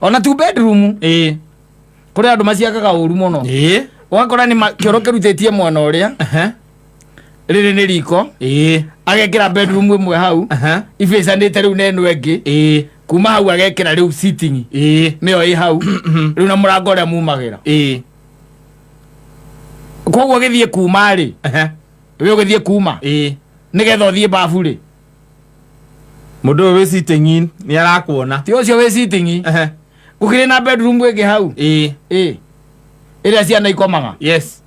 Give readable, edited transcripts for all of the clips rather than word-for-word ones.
ona two bedroom kuri andu maciakaga uru muno wakora ni kioro kirutetie mwana uria riri ni riko agekira bedroom imwe hau ifecanite riu neno engi kuma hau agekira riu sitting niyo i hau riu na murango uria mumagira koguo githie kuma ri we ugithie kuma nigetha uthie bafu ri mundu we sitting ni arakuona ti ucio we sitting ukire na bedroom ege hau ira ciana ikomaga yes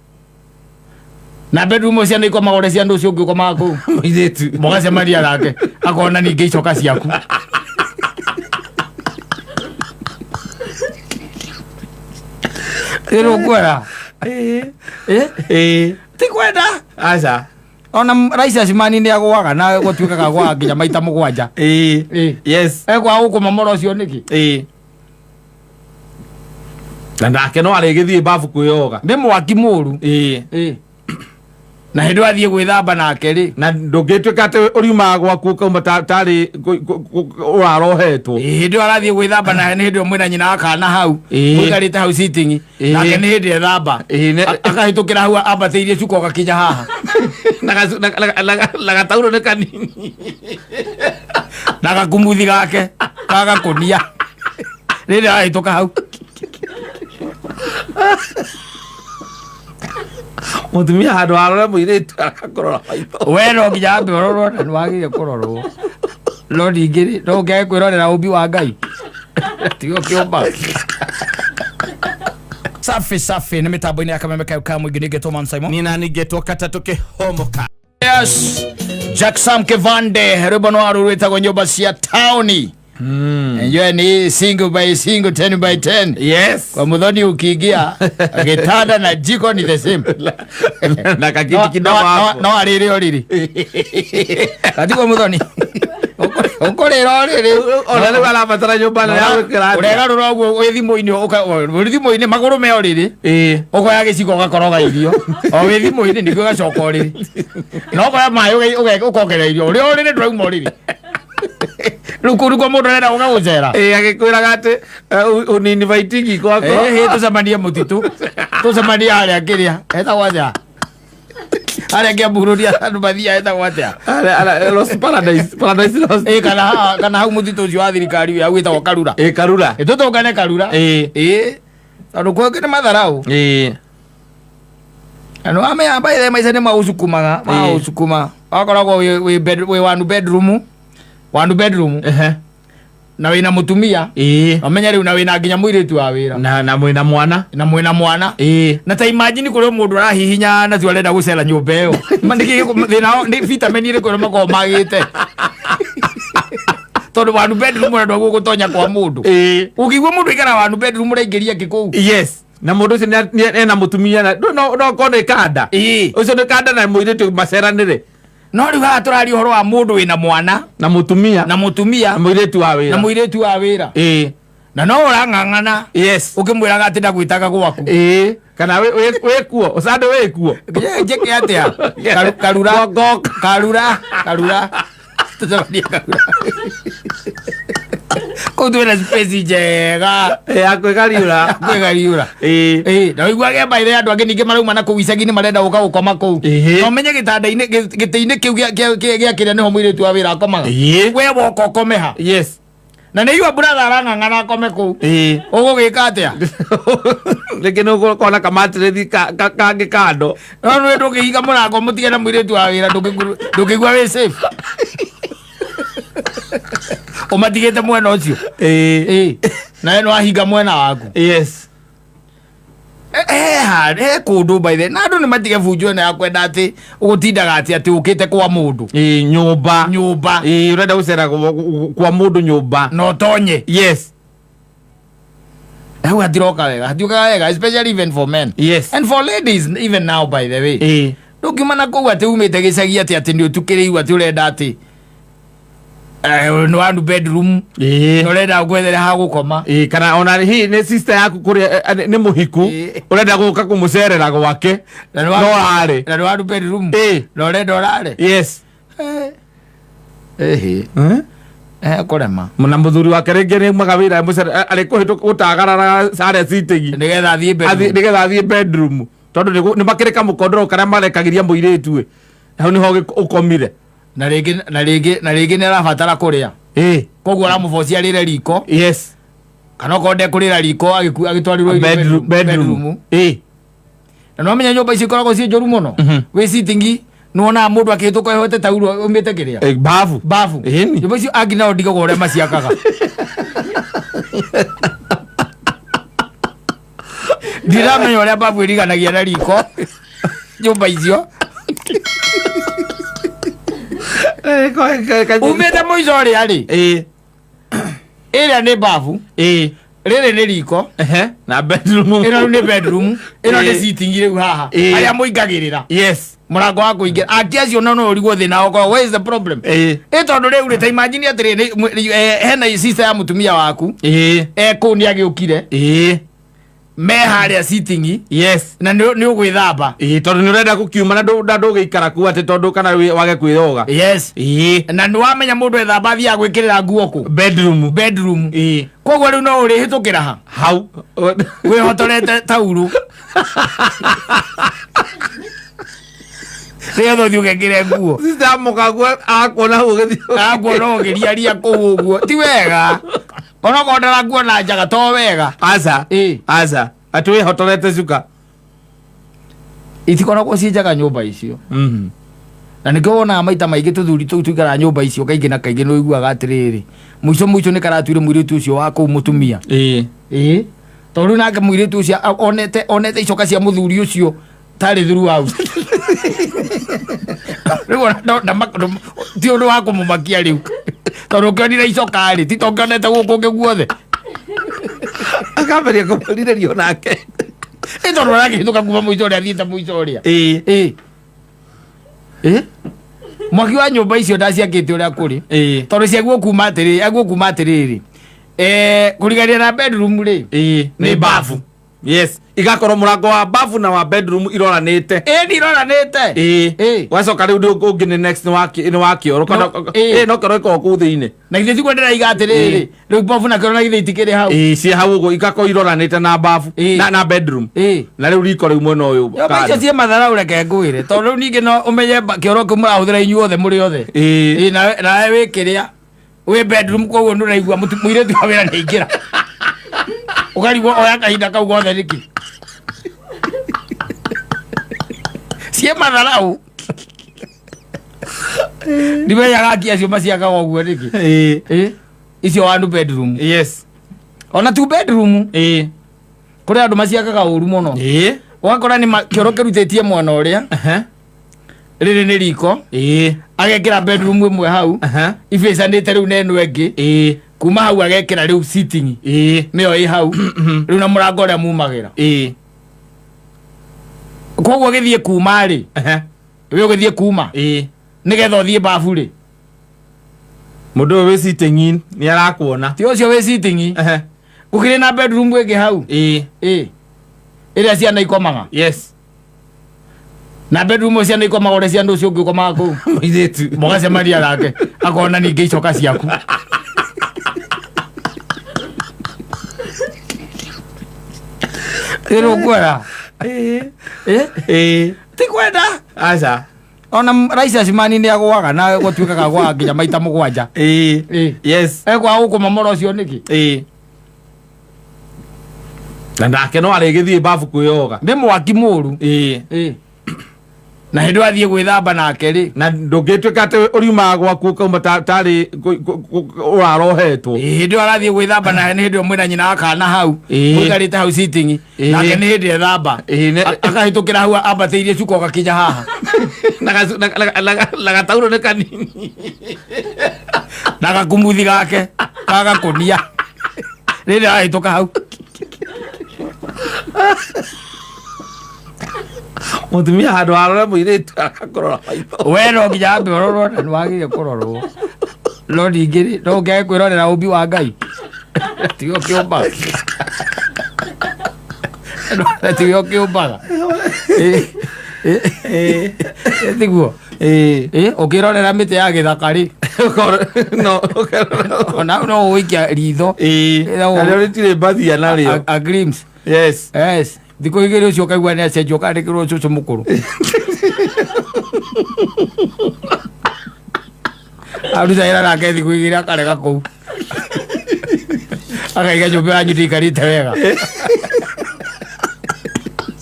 na bedroom ciana ikomaga ore ciana ucio ngikomaga ku muiretu mogace maria rake akona ninge icoka ciaku ero kwera ti kwenda acha ona raisa simani ni agwaga na gutwikaga gwa nginya maita mugwanja yes egwa ukuma moro cio niki na ndake no arigithie bafu kuyoga ndi mwaki muru na hindu athie gwithamba nake ri na ndungitwika ati uriumaga gwaku kauma tari urarohetwo hindu arathie gwithamba na ni hindu mwina nyina akana hau muikarite hau sitting nake ni hindu ethamba akahitukira hau ambateirie cuko gakinya haha na gatauro ni kanini na gakumuthi gake gagakunia riri ahituka hau mutumia handu arore muiretu akakorora we no nginya ambe ororwo na nwagire kurorwo no ningiri no nge kwirorera umbi wa Ngai tigo kiomba safi ni mitambo-ini ya Kameme ka mwingi nigetwo Man Simon ni na nigetwo Katatu Kihomoka yes Jack Sam Kivande rwimbo rwitagwo nyumba cia tauni enjoy ni single by single 10 by 10 yes kwa muthoni ukiingia gitanda na jiko ni the same na kakiti kidogo hapo no ariri oriri kati kwa muthoni ukorera oriri ona ni wala matara nyumba na yawe kirani urega rurogwo wi thimu-ini wi thimu-ini maguru me oriri ukoya giciko gakoroga irio o wi thimu-ini niguo gacoka oriri no koya mayo ukongera irio uri oriri ndurauma oriri rukuru kwa mundu renda uga gucera agikwiraga ati unini vaitigi kwako tucemanie mutitu tucemanie haria kiria eta waja haria kiambururia andu mathia eta waja Lost Paradise Lost kana hau mutitu ucio wa thirikari ya gwitagwo Karura Karura tutungane Karura andu kwake ni matharau anu amea baile maisha ni mausukuma wakoragwo wi one bedroom na wina mutumia amenya riu na wina nginya muiretu wa wira na mwina mwana na ta imagine kuri mundu arahihinya na tu arenda gucera nyumba iyo mandiki thina ni vitamin ire kuri mako magite tondu one bedroom ndo gugutonya kwa mundu ukigwa mundu ikara one bedroom raingiria kiku yes na mundu ucio ena mutumia na no kone kanda ucio ni kanda na muiretu maceranire no riu ha turari horo wa mundu wina mwana na mutumia na muiretu wa wira na no urang'ang'ana yes ukimwiraga ati ndagwitaga gwaku kana we kuo usande we kuo jeke atia karura tuzabania karura kutwena space jega akwegariura na wiguage baire andu angi ninge marauma na kuwicagi ni marenda guka gukoma kuu no menye gitanda-ini gite-ini kiu gia kiria niho muiretu wa wira akomaga we woko komeha yes na ni yua brother arang'ang'ana akome kuu ugugika atia reke no kona kamatiredi kangi kando no ndugihiga murango mutige na muiretu wa wira ndugigwa we safe umatigite mwena ucio na eno ahinga mwena waku yes kundu by the na andu ni matige bunjwe na yakwenda ati ugutindaga ati ukite kwa mundu nyumba urenda gucera kwa mundu nyumba no tonye yes ewa diroka wega especially even for men yes and for ladies even now by the way ndungimana kuga ati umite gicagi ati ni utukiriu ati urenda ati no one bedroom urenda gwethera ha gukoma kana ona hi ni sister yaku kuri ni muhiku urenda guka kumucerera gwake no ari na one bedroom no urenda orare yes kurema na muthuri wake ringi ni magawira mucere ari kuhitu gutagarara sare sitegi nigetha athie bedroom tondu ni makirika mukondoro karia marekagiria muiritu hau ni ho ukomire na ringi ni arabatara kuria koguo aramubocia rire riko yes kana konde kurira riko agitwarirwo bedroom na no menya nyumba ici koragwo cie njoru muno wi sitting nuona mundu akihituka ehote tauro umite kiria bafu nyumba icio angina ondigo gore maciakaga ndiramenya uria bafu iriganagia na riko nyumba icio umite muico uria ri iria ni bafu riri ni riko na bedroom ino ni bedroom ino ni sitting riu haha aria muingagirira yes murango wa kuingira akiacio no urigwo thina oko where is the problem tondu riu ri ta imagine atiri hena sister ya mutumia waku ku ni agiukire me haria sitting yes na ni ugwithamba tondu ni urenda gukiuma na ndugikara ku ati tondu kana wage kwithoga yes na ni wamenya mundu ethamba thia gwikirira nguo ku bedroom koguo riu no uri hitukira ha hau wihotorete tauru Rio dio ngekire nguo sister mukagu akuona ugiria ria kuu uguo ti wega ona kondara nguo na njaga to wega aza atwi hotorete cuka itikoragwo cie njaga nyumba icio na nikio wona maita maingi tuthuri tuikara nyumba icio kaingi na kaingi no iguaga atiriri muico ni karatuire muiritu ucio wa kuu mutumia tondu nake muiritu ucio onete icoka cia muthuri ucio tari throughout riu ti undu wa kumumakia riu tondu ukionire icoka ri ti tongionete guku ngi guothe akameria kumurirerio nake tondu arakihituka kuma muico uria athiite muico uria mwaki wa nyumba icio ndaciakite uria kuri tondu ciaguo kuma atiriri kurigania na bedroom ri ni bafu yes igakorwo murango wa bafu na wa bedroom iroranite ni iroranite wacoka riu ungi ni next ni wakioro kana no kero ko ku thiine na ithe tikwendera igatiriri riu bafu na kero na ithe itikiri hau cie hau uguo igakorwo iroranite na bafu na bedroom na riu riko riu mwena uyu icio cie mathara ureke ngwire tondu riu ningi no umenye kioro kiu murahuthira inyuothe muri othe nawe wikiria wi bedroom koguo nduraigua muiritu wa wira niingira ukarigwo oya kahinda kau gothe niki cie matharau ndimenyaga acio maciakaga ũguo nĩkĩ icio one bedroom yes ona two bedroom kũrĩ andũ maciakaga ũru mũno ũgakora nĩ kĩoro kĩrutĩtie mwena ũrĩa rĩrĩ nĩ riko agekĩra bedroom ĩmwe hau ibĩcanĩte rĩu na ĩno ĩngĩ kuma hau agekĩra rĩu sitting nĩyo ĩ hau rĩu na mũrango ũrĩa mumagĩra koguo gĩthiĩ kuma rĩ we ũgĩthiĩ kuma nĩgetha ũthiĩ bafu rĩ mũndũ ũyũ wĩ sitting nĩ arakuona ti ũcio wĩ sitting gũkĩrĩ na bedroom ĩngĩ hau ĩrĩa ciana ikomaga yes na bedroom ciana ikomaga ũrĩa ciana ũcio ũngĩ ũkomaga kũu mũirĩtu mũgacemania nake akona ningĩ icoka ciaku kwera ti kwenda aca ona raisa cimani nĩ agwaga na gũtuĩkaga gwaga nginya maita mũgwanja yes ekwaga gũkũmamora ũcio nĩkĩ na nake no arĩgĩthiĩ bafu kwĩyoga nĩ mwaki mũru na hĩndĩ wathiĩ gwĩthamba nake rĩ na ndũngĩtuĩka atĩ ũriumaga gwaku ũkauma tarĩ ũrarohetwo hĩndĩ arathiĩ gwĩthamba na nĩ hĩndĩ ĩyo mwĩna nyina wakana hau mũikarĩte hau sitting nake nĩ hĩndĩ ethamba akahĩtũkĩra hau ambatĩirie cuka ũgakinya haha na gatauro nĩ kanini na gakumuthi gake gagakũnia rĩrĩa arahĩtũka hau mutumia handu arore muiritu akakorora maitho we no nginya ambe ororwo na nĩwagĩrĩire kũrorwo no ningĩ no ngeke kwĩrorera ũmbi wa Ngai tigo kĩũmbaga tigo kĩũmbaga tiguo ũkĩrorera mĩtĩ ya gĩthaka rĩ no no wikia ritho na ritire bathi ana rio a glimpse yes thiko igere ucio kaigwa ne acenjio kandikirwo cucu mukuru aruta ira nake thiko igere akarega kou akaiga nyumba yanyu ndikarite wega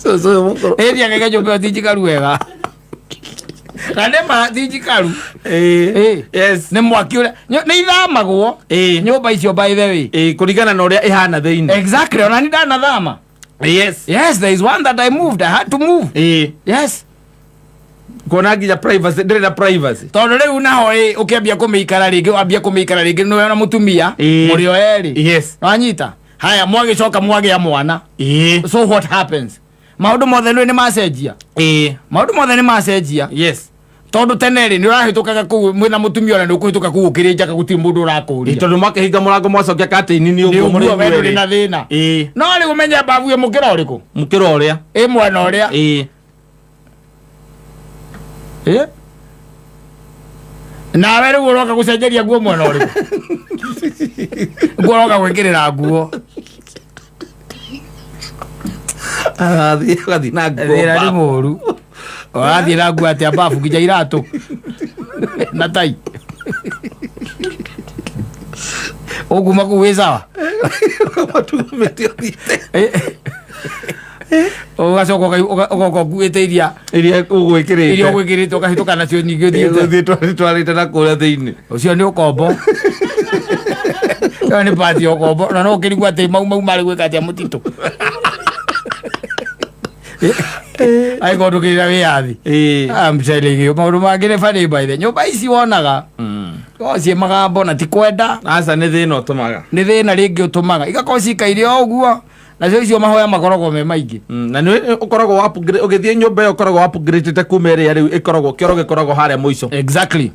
cucu mukuru akaiga nyumba ndinjikaru wega kanema ndinjikaru yes ne mwaki ule ne ithamagwo nyumba icio by the way kuringana na uria ihana theini exactly ona ni ndana thama yes there is one that I moved. I had to move. Yes. Kona nginya privacy ndire na privacy tondu riu naho ukiambia kumeikara ringi wambia kumeikara ringi no na mutumia muri o eri yes wanyita haya mwagicoka mwagia mwana so what happens maundu mothe ni macenjia maundu mothe ni macenjia yes tondu teneri ni urahitukaga ku mwina mutumia ona ndukuhituka ku ukirija ka guti mundu urakuria tondu makihinga murango mwacokia katini ni uguo muri wewe na thina no ri umenya babu ye mukira uriku mukira uria mwana uria na wewe uroka gucenjeria nguo mwana uriku uroka gwikirira nguo gathi na nguo ni muru wathi na nguo atia bafu ngija iratu na tai oguma kuweza matumetio ugacoka nguite iria ugwikirite ukahituka nacio nyingĩ twarĩte na kũrĩa thĩinĩ ũcio nĩ ũkombo ĩyo nĩ pati ya ũkombo na no ũkĩrigua atĩ mau marĩ gwĩka atĩa mũtitũ aikondũkĩrĩra wĩyathi mcerigĩ maũndũ mangĩ nĩ funny by the nyũmba ici wonaga ciĩ magambo na ti kwenda aca nĩ thĩna ũtũmaga nĩ thĩna rĩngĩ ũtũmaga igakorwo cikaire o ũguo nacio icio mahoya makoragwo me maingĩ na nĩ ũkoragwo ũgĩthiĩ nyũmba ĩyo ũkoragwo upgrade kuma ĩrĩa rĩu ĩkoragwo kĩoro gĩkoragwo harĩa mũico exactly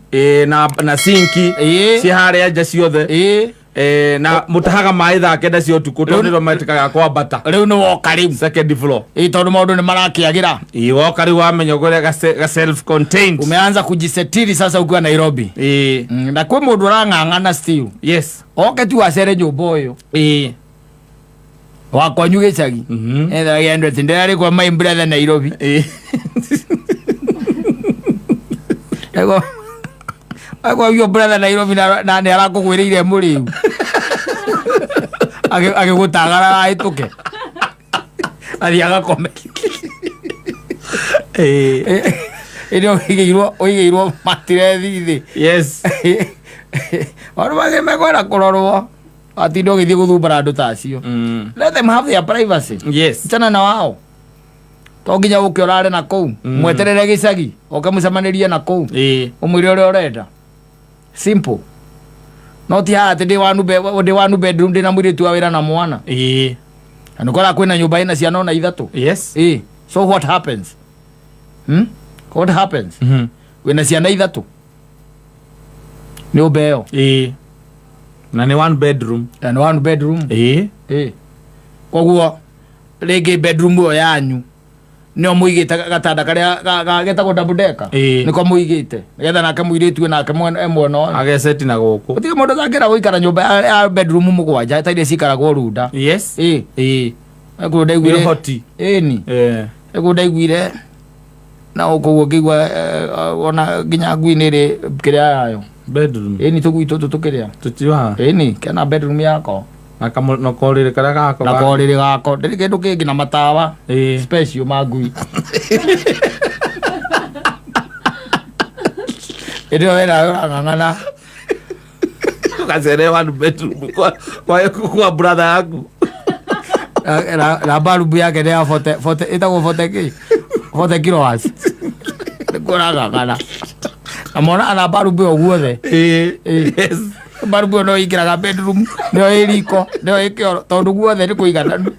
na sinki ci harĩa nja ciothe na mutahaga maĩ thaa kenda cia ũtukũ tondũ nĩrĩo metĩkaga kwambata rĩu nĩ woka rĩu second floor tondũ maũndũ nĩ marakĩagĩra woka rĩu wamenya ũrĩa ga self contained umeanza kujisetiri sasa ukiwa Nairobi na kwĩ mũndũ ũrang'ang'ana still yes oke tu acere nyũmba ũyũ wakwanyu gĩcagi gĩandũ atĩ ndĩrarĩkwa my brother Nairobi agwagio brother Nairobi na nĩ arakũgwĩrĩire mũrĩu agĩgũtagara ahĩtũke athiĩ agakome ĩrĩ ũigĩirwo matirethi thĩ yes maũndũ mangĩ mekwenda kũrorwo atinda ũgĩthiĩ gũthumbara andũ ta acio let them have their privacy yes chana na wao to nginya ũke ũrare na kũu mweterere gĩcagi oke mũcemanĩrie na kũu ũmwĩre ũrĩa ũrenda simple no ti haha atĩ ndĩ wanu bedroom ndĩ na mũirĩtu wa wĩra na mwana na nĩkora kwĩna nyũmba ĩna ciana ona ithatũ yes so what happens what happens wĩna ciana ithatũ nyũmba ĩyo na nĩ one bedroom koguo rĩngĩ bedroom ĩyo yanyu nĩo mũigĩte gatanda karĩa getagwo double decker nĩko mũigĩte nĩgetha nake mũirĩtu nake mwena ũyũ ageceti na gũkũ gũtirĩ mũndũ ũtangĩra gũikara nyũmba ya bedroom mũgwanja ta iria cikaragwo runda egũrũ ndaiguire hoti ni egũrũ ndaiguire na ũkũguo ngĩigua ona nginya ngui-inĩ ĩrĩ kĩrĩa yayo bedroom ni tũgui tũtũ tũkĩrĩa tũtiwa ni kena bedroom yako na korĩrĩ karĩa gako na korĩrĩ gako ndĩrĩ kĩndũ kĩngĩ na matawa special ma ngui ĩrĩo wĩra ũrang'ang'ana ũgacere one bedroom kwa brother yaku na barubu yake nĩ ya ĩtagwo 40 kilowatts nĩkũrang'ang'ana na mona ana barubu ĩyo guothe barubu ĩyo no ĩingĩraga bedroom nĩyo ĩ riko nĩyo ĩ kĩoro tondũ guothe nĩ kũigananu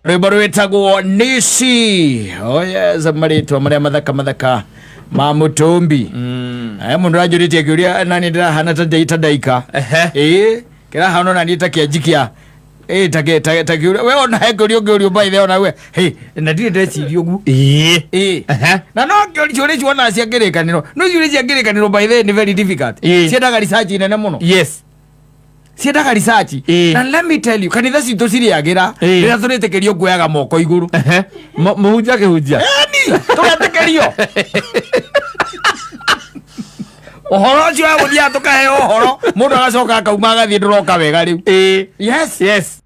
rwĩmbo rwĩtagwo Nisi marĩtwa marĩa mathaka ma Mũtũmbi mũndũ ranjũrĩtie kĩũria nani ndĩrahana ta ndaika kĩrahana ona niĩ ta kĩanji kĩa take we ona he by the ona we hey na ndire ndeciria ugu na no kyori ciona cia ngirikaniro no ciuri cia ngirikaniro by the ni very difficult ciendaga research nene muno. Yes, ciendaga research and let me tell you kanitha citu ciriagira rira turitekerio kuyaga moko iguru muhunja kihunjia turatekerio ohoro cio aguthia tukahe ohoro mundu agacoka akauma agathie nduroka wega riu. Yes,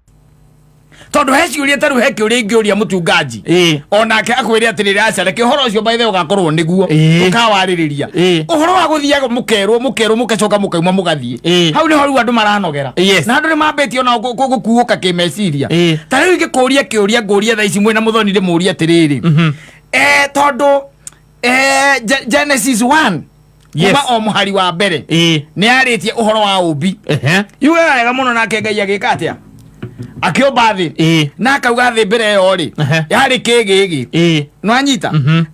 tondu he ciuria taru he kiuria ingiuria mutungaji onake akwire atiriri acereke uhoro ucio by the ugakorwo niguo ukawaririria uhoro wa guthiaga mukerwo mukecoka mukauma mugathie hau niho riu andu maranogera na andu ni mambetio na gukuuka kimeciria tariu ingikuria kiuria nguria thaa ici mwina muthoni ndimuria atiriri tondu Genesis 1 kuma o muhari wa mbere ni aritie uhoro wa ubi yuga wega muno nake Ngai agika atia akiomba thi na akauga thi mbere yo ri yari kigigi no anyita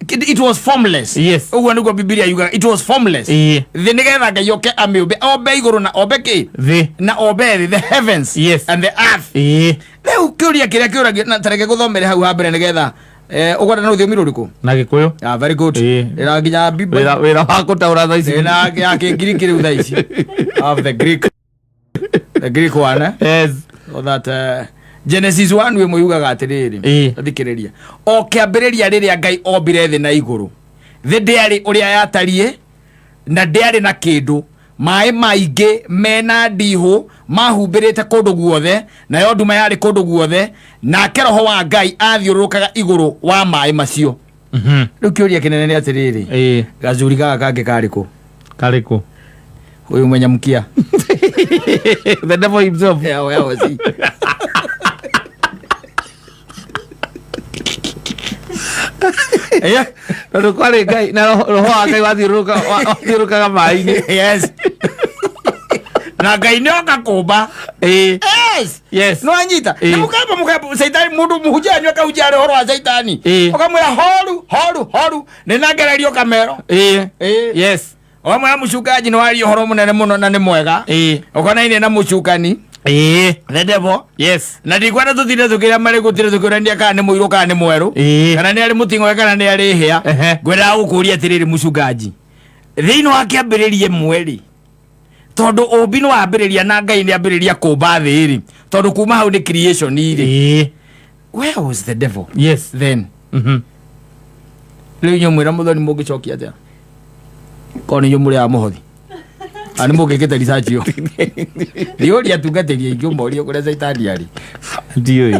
it was formless. Uguo niguo Biblia yuga it was formless thi nigetha Ngai oke amiumbe ombe iguru na ombe ki thi na ombe the heavens and the earth. Riu kiuria kiria kiuragia na tareke guthomere hau ha mbere nigetha ugwada na uthiomi ruriku na Gikuyu. Very good. Ira nginya Biblia wira wa kutaura thaa ici na ya Kigiriki riu thaa ici of the Greek one. Yes, so that Genesis 1 we muyugaga atiriri thikiriria o kiambiriria riria Ngai ombire thi na iguru thi ndiari uria yatarie na ndiari na kindu mai maingi mena ndihu mahumbirite kundu guothe na yo nduma yari kundu guothe na keroho wa Ngai athiurukaga iguru wa mai macio. Riu kiuria kinene ni atiriri gazuri gaga kange kariku huyu mwenye mkia the devil himself. Ndo kwale Ngai na roho wa Ngai wathiurukaga mai-ini. Yes. Na Ngai nioka kumba. Yes. No anyita. Na mukaba Saitani mundu muhujia nyoka hujia horo wa Saitani. Okamwira horu ninagererio kamero. Yes. Omwe mucukaji no wali horo munene muno na ni mwega okona ine na mucukani the devil. Yes, na ndikwenda tuthire tukira mari gutire tukirandia kana ni muiru kana ni mweru kana ni ari mutingo kana ni ari hia gwera gukuria atiriri mucukaji thiino akiambiririe mweri tondu umbi no ambiriria na Ngai ni ambiriria kumba thiri tondu kuma hau ni creation iri. Where was the devil? Yes, then riu nyumwira muthoni mugicokia atia koni yumuri ya muhothi ani mugikite research yo riori atungatiri ingi umori kure Saitani ari ndio yi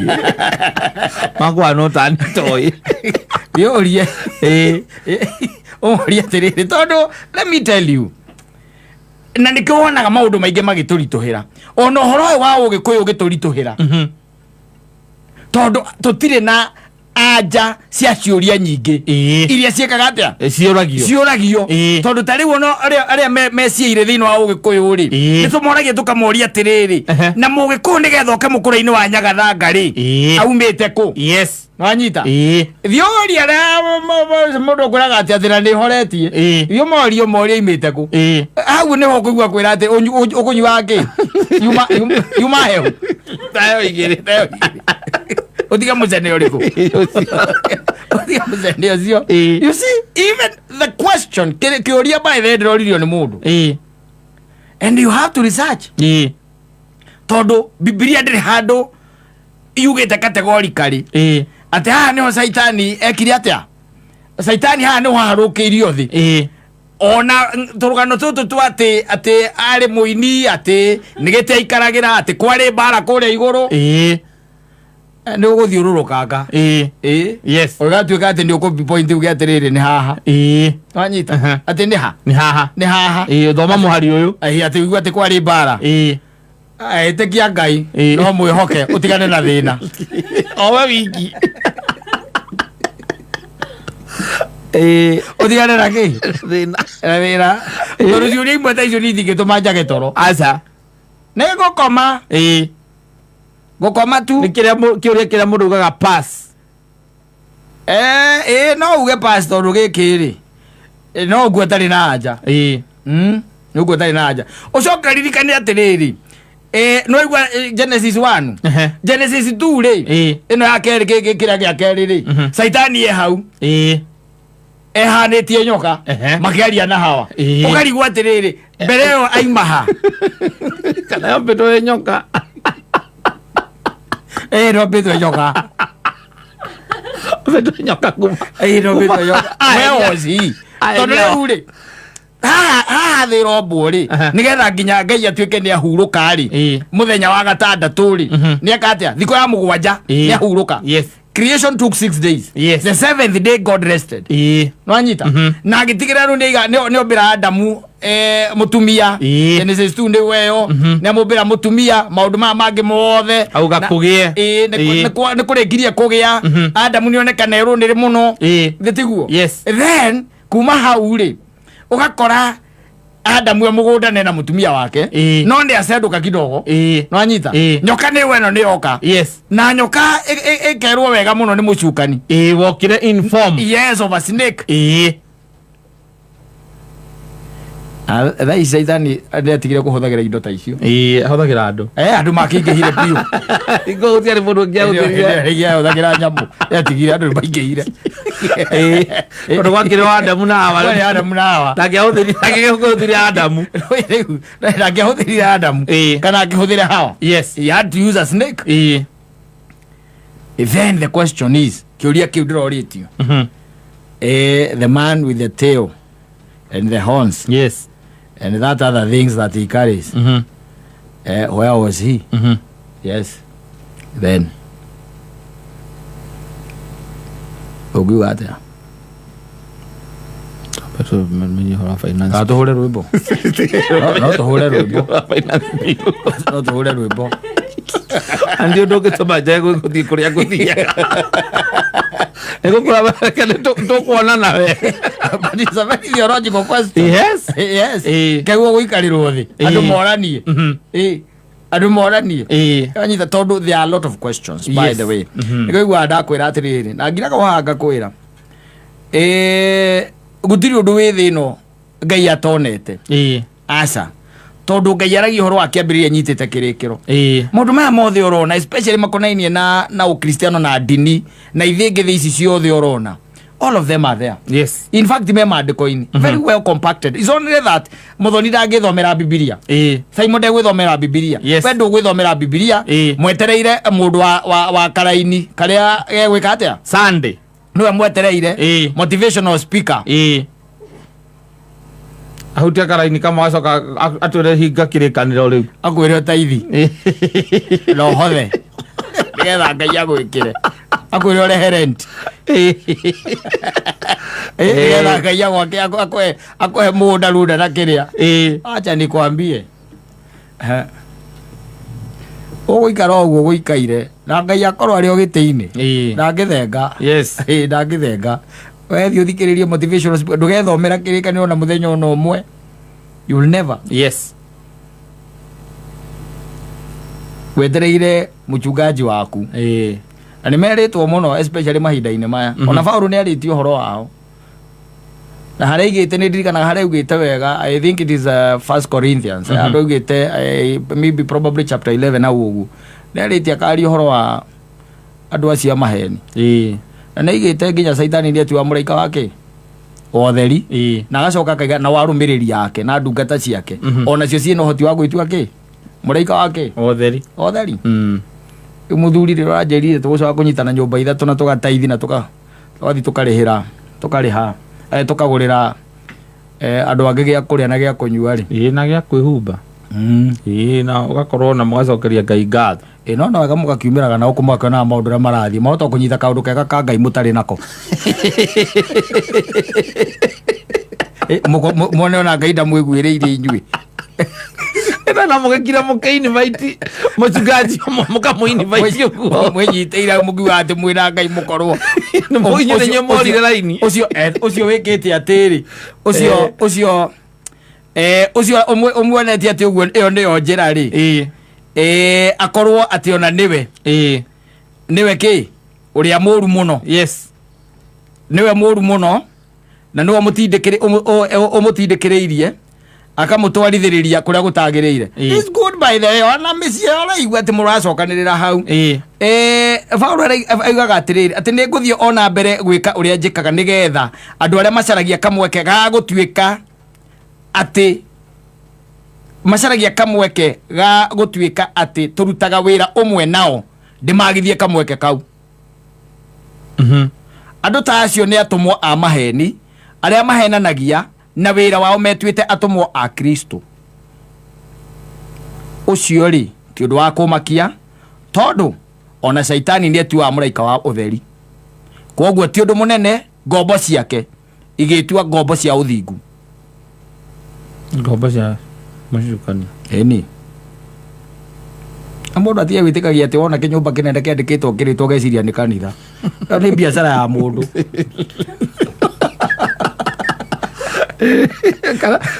magwa no tani toy riori umori atiriri tondu let me tell you na nikionaga maundu maingi magiturituhira ono horo wa ugikuyu giturituhira tondu tutire na aja cia ciuria nyingi iria ciekaga atia ciuragio tondu tari wono aria meciire thiini wa ugikuyu ri nitumoragia tukamoria atiriri na mugikuyu nigetha uke mukura-ini wa Nyagatha ngari aumite ku. Yes, wanyita thioria ra mundu kuraga atia thina ni horetie thio moria imite ku hau niho kuigua kwira ati ukunywa ki yuma hehu tayo igiri Odiga muzene yoriko. Odiga muzene yozio. You see, even the question kiuria by the roririo ni mundu. And you have to research. Todo Biblia ndiri handu yugite categorically. Ati ha niho Saitani ekiri atia. Saitani ha niho harukirio thi. Ona turugano tutu tu ati ari muini ati nigete ikaragira ati kwari bara kure iguru. Ni uguthiururukaga yes ogatuika ati ndi ukopi point uge atiriri ni haha wanyita ati ni haha thoma muhari uyu ati ugu ati kwari bara etekia Ngai no mwihoke utigane na thina owe wiki utigane na ki thina toruciuria imwe ta icio nithingituma njage toro aca ni gukoma gukoma tu ni kiuria kiria mundu ugaga pass no uge pastor ugikiri no ugu atari na aja no ugu atari na aja ucoka ririkane atiriri no igwa Genesis 1 Genesis 2 ri ino ya keri kira gya keri ri Saitani hau ehanitie nyoka makiaria na Hawa ukarigwa atiriri mbere yo aimaha kana yo beto nyoka no beto nyoka beto nyoka kuma no beto nyoka where was he tondu ri thä rombo rä nä getha nginya Ngai atuä nä ahurå rä muthenya wa gatandatå rä nä akatä thikå ya mũgwanja nä ahurå creation took 6 days the 7th day God rested no anyita na agä tigä ra nä ombä ra Adamu mutumia Genesis 2 nä weyo nä amå mbä ra mutumia maå ndå maya mangä mothe auga kå gä nä kå rä ngirie kå gä a Adamu nä onekana erå nä rä må no thä tiguo then kuma hau rä ugakora Adamu mugunda nena mutumia wake no ndi acenduka kidogo no anyita nyoka ni weno ni oka na nyoka ikerwo wega muno ni mucukani wokire in form of a snake tha Saitani atigire kuhuthagira indo ta icio ahuthagira andu makingihire piu ingo utiari mundu ngia huthagira nyamu atigire andu maingihire tondu gwakire Adamu na Hawa ndangĩahũthĩrire Adamu ndangĩahũthĩrire Adamu kana angĩhũthĩre Hawa he had to use a snake then the question is kiuria kiu ndĩroritio the man with the tail and the horns and that other things that he carries where was he then ugiuga atia tuhũre rwĩmbo no tuhũre rwĩmbo ndio ndũngĩtũma njage gũthiĩ kũrĩa ngũthiaga nĩgũkũona nawe but it's a very theological question kaguo gũikarĩrwo thĩ andũ moranie andũ moranie anyita tondũ there are a lot of questions by the way nĩkũigua ndakwĩra atĩrĩrĩ na ngiraga wahanga kwĩra gũtirĩ ũndũ wĩ thĩ ĩno Ngai atonete aca tondu Ngai aragia horo wake ambĩrĩria nyitĩte kĩrĩkĩro maũndũ maya mothe ũrona especially makonainie na ũkristiano na ndini na ithĩ ngĩ thĩ ici ciothe ũrona all of them are there in fact me maandĩko-inĩ very well compacted it's only that Muthoni ndangĩthomera Bibilia Simon ndegwĩthomera Bibilia we ndũgwĩthomera Bibilia mwetereire mũndũ wa karaini karĩa gegwĩka atĩa Sunday niwe mwetereire motivational speaker ahutia karaini kama acoka atwĩre hinga kĩrĩkanĩro rĩu akwĩre ũtaithi no hothe nĩgetha Ngai agwĩkĩre akwĩre ũrehe rent nĩgetha Ngai agwake akũhe mũgũnda runda na kĩrĩa acha nikwambie ũgũikara ũguo gũikaire na Ngai akorwo arĩ o gĩtĩ-inĩ ndangĩthenga ndangĩthenga wethi ũthikĩrĩrie motivational ndũgethomera kĩrĩkanĩro na mũthenya ona ũmwe you'll never wetereire mũchungaji waku na nĩ merĩtwo mũno especially mahinda-inĩ maya ona Paulo nĩ arĩtie ũhoro wao na harĩa igĩte nĩ ndirikanaga harĩa ugĩte wega I think it is 1 Corinthians andũ ugĩte maybe probably chapter 11 na ũguo nĩ arĩtie akaria ũhoro wa andũ acio maheni na nĩ igĩte nginya Saitani nĩ atuwa mũraika wake otheri na agacoka akaiga na warũmĩrĩri yake na ndungata ciake onacio ciĩ na ũhoti wa gwĩtua kĩ mũraika wake otheri mũthuri rĩrĩa ũranjĩrire tũgũcoka kũnyitana nyũmba ithatũ na tũgataithi na tũgathiĩ tũkarĩha tũkagũrĩra andũ angĩ gĩa kũrĩa na gĩa kũnyua rĩ na gĩa kwĩhumba na ũgakorwo na mũgacokeria Ngai ngatho no wega mũgakiumĩraga na ũkũmakĩonaga maũndũ ũrĩa marathiĩ mahota kũnyita kaũndũ kega ka Ngai mũtarĩ nako mwone ona Ngai ndamwĩguĩrĩirie inyuĩ na mũgekira mũkĩ-invite mũchungaji mũkamũ-invite ũguo mwĩnyitĩire mũkiuga atĩ mwĩna Ngai mũkorwo mũinyĩre morire raini ũcio wĩkĩte atĩrĩ ũcio ũmuonetie atĩ ũguo ĩyo nĩyo njĩra rĩ akorwo atĩ ona nĩwe kĩ ũrĩa mũũru mũno nĩwe mũũru mũno na nĩwe ũmũtindĩkĩrĩirie akamutwarithiriria kuria gutagirire. It's good by the way. Ona misi ora igwa ati muracokanirira hau. Paulo aigaga atiriri ati ni nguthie ona mbere gwika uria njikaga nigetha andu aria macaragia kamweke ga gutuika ati macaragia kamweke ga gutuika ati turutaga wira umwe nao ndimagithie kamweke kau. Andu ta acio ni atumwo a maheni aria mahenanagia na wira wao metuite atumwo a Kristo. Ucio ri ti undu wa kumakia tondu ona Saitani ni etua muraika wa utheri. Koguo ti undu munene ngombo ciake igitua ngombo cia uthingu. Ngombo cia mucukani. Eni. Amundu atie witikagia ati wona kinyumba kinene kiandikitwo kiritwo geciria ni kanitha. Ni biashara ya mundu.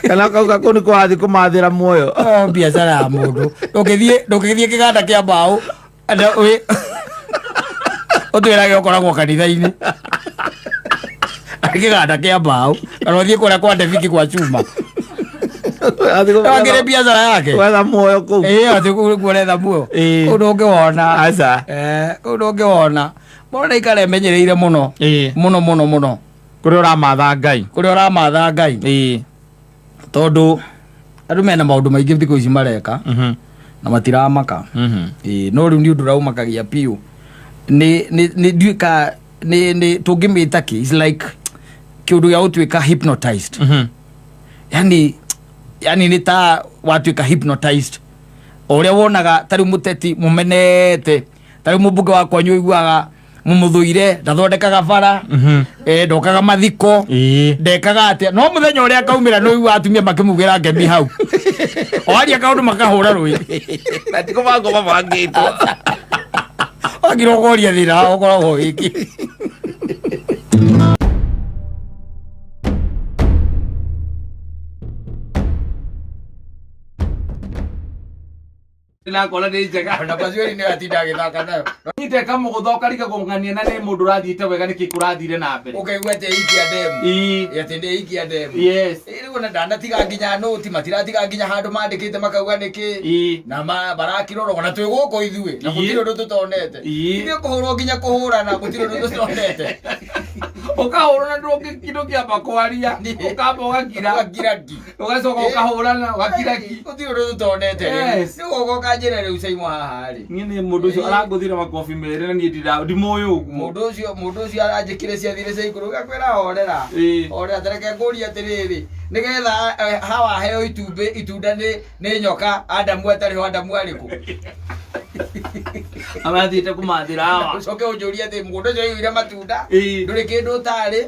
Kana kauga kuni kwathi kumathira muoyo. Biashara ya mundu. Ndukithie kiganda kia mbao. Anda we. Otwira giokoragwo kanitha-ini. Kiganda kia mbao. Kana uthie kuria kwa David kwa chuma. Agire biashara yake. Wetha muoyo kuu. Ati kuretha muoyo. Undu ungiwona. Aca. Undu ungiwona. Mbona ikare menyereire muno. Muno. Kuri uramatha Ngai. Tondu andu mena maundu maingi thiku ici mareka. Na matiramaka. No riu ni undu raumakagia piu. Ni duika ni tungimita ki is like kiundu ya utwika hypnotized. Yani ni ta watuika hypnotized. Oria wonaga tari muteti mumenete. Tari mubunge wa kwanyu iguaga mumuthuire ndathondekaga bara ndokaga mathiko ndekaga atia no muthenya uria akaumira no igu atumia makimugira ngemi hau oaria kaundu makahura rui natiko bango mabangitwo agirogoria thira okoragwo wiki na kola ni njega na pasioni ni atinda githaka nayo nite kama guthoka rika gongania na ni mundu rathiite wega niki kurathire na mbere ukaigwete ikia demu yatende ikia demu yes iri ona ndana tiga nginya no ti matira tiga nginya handu mandikite makauga niki na barakiroro ona twi guko ithue na gutire undu tutonete ithue kuhurwo nginya kuhurana gutire undu tutonete ukahurana ndoki kindo kia bakwaria ukamba ugakiraki ugacoka ukahurana ugakiraki gutire undu tutonete ni guko njira riu caimo haha ri ni mundu ucio aranguthira makofi mere na ni ndimoyo mundu ucio aranjikire ciathire cia iguru gakwira horera tereke nguria atiriri nigetha hawa heo itunda ni nyoka Adamu atariho Adamu ariku amathiite kumathira hawa ucoke unjuria thi mundu ucio yuire matunda nduri kindu utari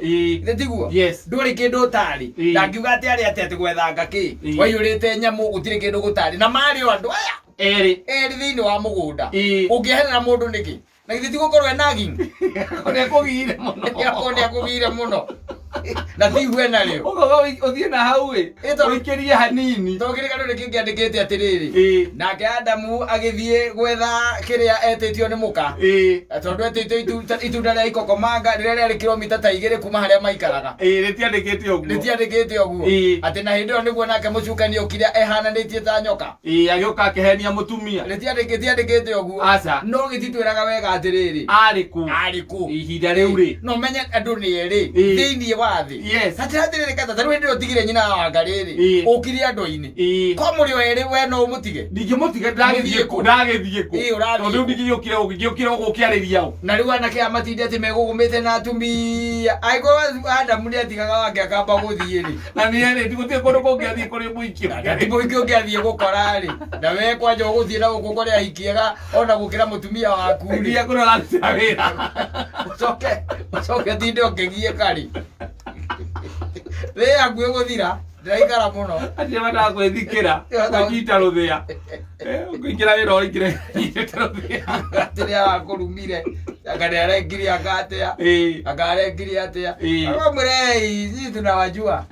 tiguo nduri kindu utari ndangiuga ati ari ati gwetha ngaki waiyurite nyamu gutire kindu gutari na mari andu aya eri thiini wa mugunda ungiherera mundu niki na githi gukorwo enagi kone kugire muno na tigwe na leo uthie na hau uikirie hanini togire kandu nikingiandikite atiriri nake Adamu agithie gwetha kiria etitio ni muka tondu etitio itunda ria ikokomanga riria ri kilomita ta 2 kuma haria maikaraga ritiandikite oguo ati na hindi yo niguo nake mucukani ukire ehananitie ta nyoka agiuka akihenia mutumia ritiandikite oguo no gititwiraga wega atiriri ariku ihinda riu ri no menye andu ni eri thiini wa thi hatiriri kata taru ndi utigire nyina wa ngariri ukiri andu-ini ko muri eri we no umutige ndingimutige ndagithie ku tondu ndigiyukire gukiariria na riu anake amatinde ati megugumite na atumia aiko Adamu ni atigaga wake akamba guthie ri na ni eri ndigutie kundu kungiathie kuri muikio ndigutie ungiathie gukora ri na we kwanja guthie na gukora hikiega ona gukira mutumia waku ri kurora wira ucoke tinde ukigie kari we ague guthira ndaikara muno ati mata gwithikira kwita ruthia ukiingira wira orikire ruthia atiria akurumire akade arekiri akatea akarekiri atea akamrei sisi tunawajua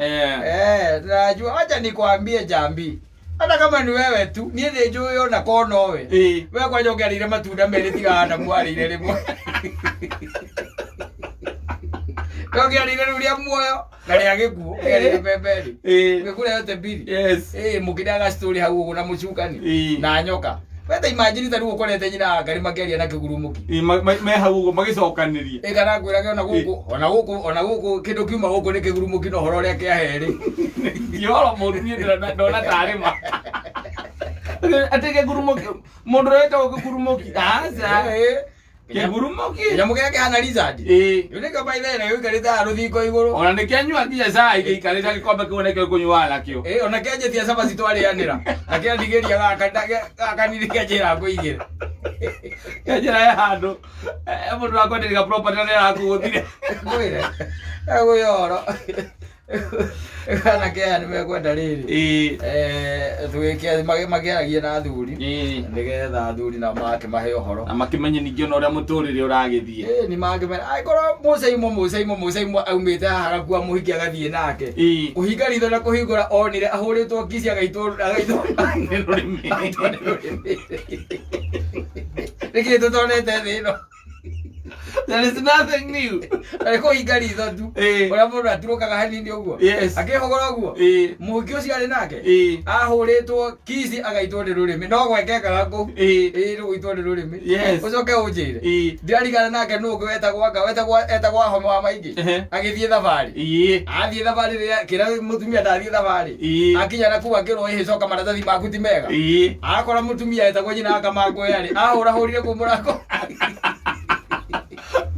tunajua acha nikwambie jambi hata kama ni wewe tu ni ile joyo na kono wewe kwa joga ile matunda mbele tiga Adamu alile limwe Kogia ni ruria muoyo. Kali agikuo. Kali pembeni. Ngekule yote mbili. Yes. Mukidaga story hau na mucukani. Na nyoka. Weta imagine taru ukorete nyina ngari mageria na kigurumuki. Me hau ugo magicokaniria. Kana ngwira ona guku kindu kiuma guku ni kigurumuki no horo ria kia heri. Yoro mundu ni ndona tarima. Ateke gurumuki. Mundu reto gurumuki. Asa. Kegurumoki. Nyamu yake hana lizard. Yule kama ile na yuko kaleta arudhiko iguru. Ona nikianywa kija saa ikaleta kikombe kioneke kunywa kio. Ona keje tia saba sitwale yanira. Akia digeria akanilika jera kuigira. Kajera ya hando. Mundu akwendeka property na akuthire. Kwire. Ago yoro. Kana kia nimekwenda riri. Tuwekia mageragia na thuri. Nigetha thuri na make mahe uhoro. Na makimenye ningĩ ona ũrĩa mũtũrĩre ũragĩthiĩ. Ni makimenya aikorwo Musaimo aumĩte haha kuwa mũhiki agathiĩ nake. Kũhinga ritho na kũhingũra onire ahũrĩtwo kici agaitwo nĩ rũrĩmĩ. Nĩkĩ tũtonete thĩ ĩno. There is nothing new. Kũhinga ritho tu. Ũrĩa mũndũ aturukaga hanini ũguo. Akĩhogora ũguo. Mũhiki ũcio arĩ nake. Ahũrĩtwo kici agaitwo nĩ rũrĩmĩ. No gwekekaga kũu. Rũgũitwo nĩ rũrĩmĩ. Ũcoke ũnjĩre. Ndirarigana nake nũ ũngĩ wetagwo homa wa maingĩ. Agĩthiĩ thabarĩ. Athiĩ thabarĩ rĩrĩa kĩra mũtumia ndathiĩ thabarĩ. Akinya na kũu akĩrwo coka maratathi maku ti mega. Akora mũtumia etagwo nyina akamakwo yarĩ. Ahũrahũrire kũ mũrango.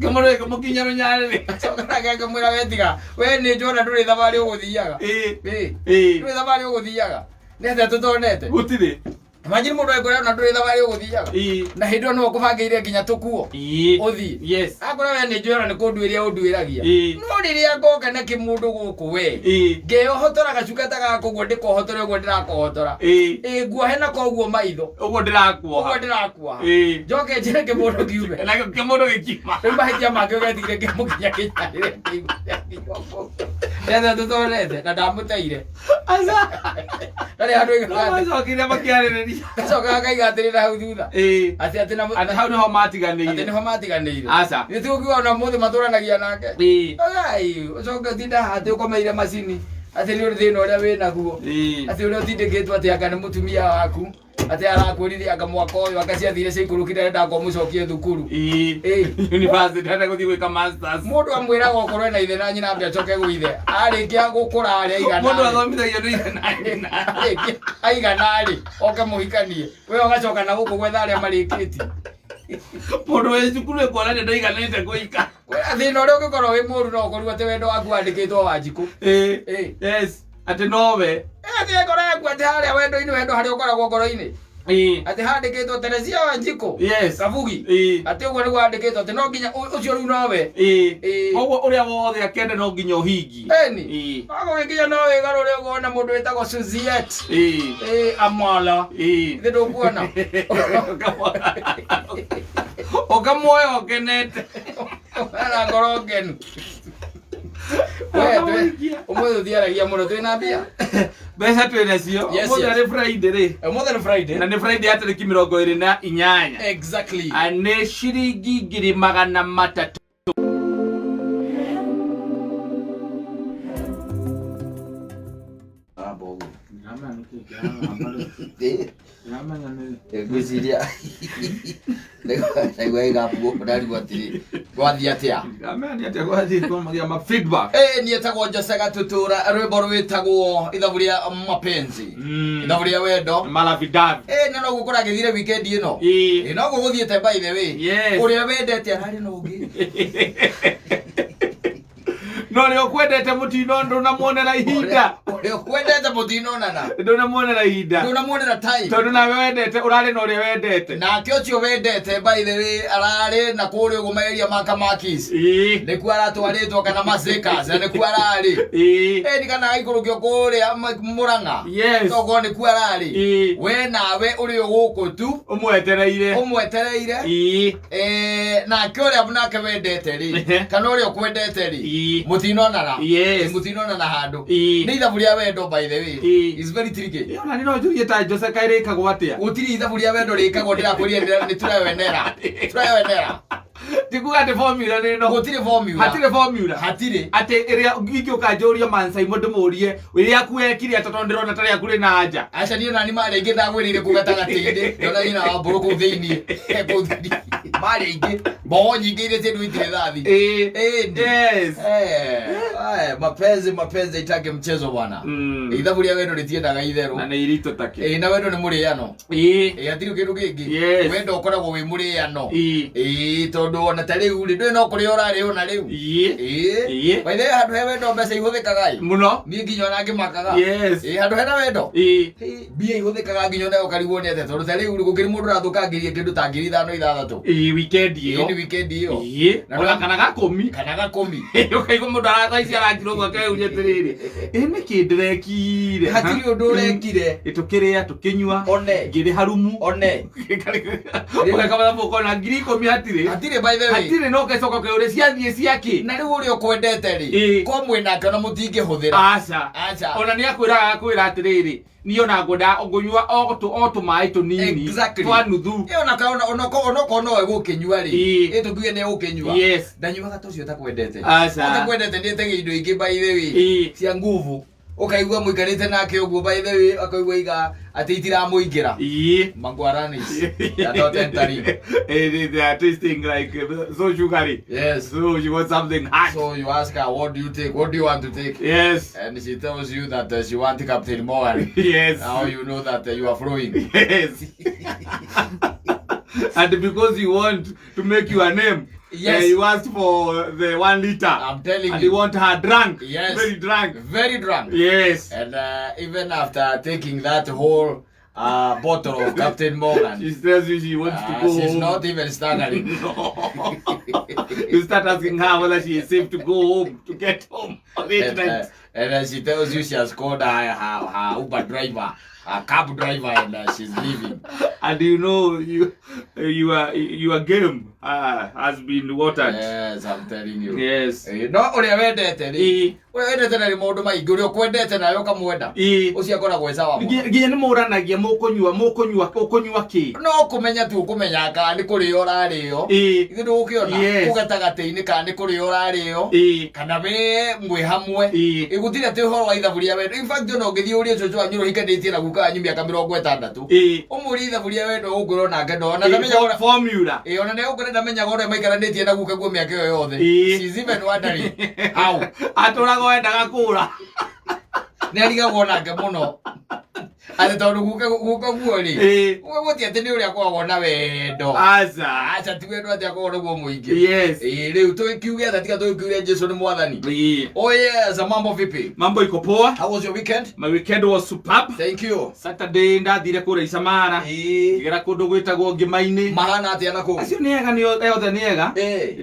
Kamaro kamukinya runyarire. Coka gaka mwira wetiga. We ni njona nduri thabari uguthiaga. Nduri thabari uguthiaga. Nenda tutonete. Gutire. Imagine mundu ekora na nduri thabari uguthiaga. Na hindu no kubangire nginya tukuo. Uthi. Yes. Akora we ni njona ni kunduiria unduiragia. No riria ngoka na kimundu guku we. Ngeyohotora gacukata gako guo ndikohotora uguo ndirakohotora. Guo hena koguo maitho. Uguo ndirakuo. Uguo ndirakuo. Njoke njire kimundu kiume. Na kimundu gikima. Mbahitia make ugathire kimukinya kinyarire. Nenda tutonete na ndamuteire. Asa. Nari handu igana. Macokire makiarĩrĩria. Coka akaigatirira hau thutha. Ati na hau niho matiganĩire. Ati niho matiganĩire. Aca. Ni tukiwa na muthi maturanagia nake. Ai, ucoka tinda hati ukomeire macini. Ati ni uri thina uria wina guo. Ati uria utindikitwo ati aka ni mutumia waku. Ati arakwirithia anga mwaka uyu akaciathire cikurukire arenda ngomucokie thukuru. University hata guthii gwika masters. Mundu amwira gokorwo na ithe na nyina ambia coke gwithe. Arikia gukura ari aigana. Mundu athomithagia ndigana. Aigana ari oke muhikanie. We ugacoka na guku gwetha aria marikiti. Mundu we cukuru ekwona ndaiganite guika. Thina uria ungikorwo wi mundu no ukorwo ati wendo waku wandikitwo Wanjiku. Yes. Ati nowe. Ati ngora yaku ati haria wendo haria ukoragwo ngoro-ini. Ati handikitwo Teresia Wanjiku. Yes. Kabugi. Ati uguo ni gwandikitwo ati no nginya ucio riu nowe. Koguo uria wothe akende no nginya uhingi. Eni. Koguo nginya no wigarure uguo na mundu wetagwo Suziet. Amala. Ithe ndukuona. Okamuoyo okenete. Ara ngoro ngenu. Umuthi uthiaragia muno twina mbia. Mbeca twinacio. Umuthi ari Friday ri. Umuthi ni Friday. Na ni Friday ya tariki 28. Exactly. Ane shiringi 300. Gwiciria nĩgwa igabuo ndari gwatiri gwathi atia amani atia gwathi kumagia ma feedback niĩ etagwo Jose Gatutura rwĩmbo rwĩtagwo ithabu rĩa mapenzi ithabu rĩa wendo malavidavi na no gũkora gĩthire weekend ĩno no gũgũthiĩte by the way ũrĩa wendete ararĩ na ũngĩ no leo kwendete mutino ndunamuonera ihinda leo kwendete mutino nana ndunamuonera ihinda ndunamuonera time tondu nawe wendete urari no ri wendete na kiocio wendete by the way arari na kuri ugumeria maka makis ni ku aratwaritwo kana mazekas na ni ku arari ni kana igurukio kuri Murang'a togo ni ku arari we nawe uri guku tu umwetereire na kuri abunake wendete ri kana uri kwendete ri mutino nana mutino nana handu ni ithabu ria wendo by the way is very tricky yona ni no juye ta Jose Kaire kagwo atia utiri ithabu ria wendo rikagwo ndirakuria ni turewendera tikuga ati formula nino gutire formula hatire ati iria ngikio kanjoria mansai mundu murie iria kuekire atatondero na tari akuri na anja acha niyo nani mari ingi ndagwirire kugatagateinde ndona ina wamburu ku thiini mari ingi bo nyingi ile tindu itire thathi yes mapenzi itake mchezo bwana ithabu ria wendo ritiendaga itherũ na nĩ irito take na wendo nĩ mũrĩano atiri kindu kingi wendo ukoragwo wi mũrĩano tondu ona ta riu ri ndwe no kuri urari ona riu by the way handu he wendo mbeca ihuthikaga muno ni nginya ona ngimakaga handu hena wendo bia ihuthikaga nginya ona ukarigwo ni athe tondu ta riu gukiri mundu rathukangirie kindu ta 5,000 weekend iyo ni weekend iyo na kana gakumi ukaigwa mundu arathaici arangirwo gwake unyetiriri ni kindirekire hatiri undu urekire itukiria tukinyua one ngiri harumu one ukakaba muko na ngiri 10 hatire by the way hatire no kecoka ke uri ciathie ciaki na riu uri ukwendete ri ko mwena kana mutingihuthira acha ona ni akwira atiriri niyo na ngoda ngunyua otu mai tunini twa nuthu ona kaona onoko no egukinyua ri etukuye ne egukinyua ndanyuaga tucio takwendete utakwendete ndete indo ingi by the way cia nguvu ukaigua muikarite nake uguo by the way akaigua iga ati itiramuingira mangwarani not entering they are tasting like so sugary so you want something hot so you ask her what do you want to take and she tells you that she want Captain Morgan now you know that you are flowing and because you want to make your name you asked for the 1 liter. I'm telling and you. You want her drunk. Very drunk. Yes. And even after taking that whole bottle of Captain Morgan, she tells you she wants to go she's home. not even staggering. You start asking her whether she is safe to go home, to get home. And she tells you she has called her Uber driver, a cab driver, and she's leaving. And you know your game has been watered. Yes, I'm telling you. Yes. No, uria wendete ri. Uria wendete na ri maundu maingi uria kwendete na yo kamwenda. Ucio akoragwo sawa mo. Nginya ni muranagia mukunyua ki. No kumenya tu kumenya ka ni kuri urario. Ndu ukiona ugatagati-ini ka ni kuri urario. Kana we mwe hamwe. Igutire te horo wa ithaburia wendo. In fact no ngithii uria coco anyuro hikanditie na guka anyu miaka 60. Umuri ithaburia wendo uguro na ngendo na ndamenya ora formula. Ona ne ugure ndamenya gore maikaranditie na guka guo miaka yo yothe. She's even wondering how aturago endaga kura ni arigagwo nake muno ati tondu guka guo ri guti ati ni uria kwagwo na wendo acha ti wendo ati akorwo guo muingi riu tukiuge ati tiga tukiuge Jesu ni mwathani oh yes mambo vipi mambo iko poa how was your weekend my weekend was superb thank you Saturday ndathire kura Isamara ngera kundu gwitagwo Ngimaini mahana ati anako acio ni ega ni yothe ni ega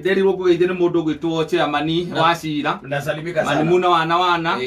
nderirwo kugeithia ni mundu gwitwo Chairman wa Cira na salimika sana Manimuna wana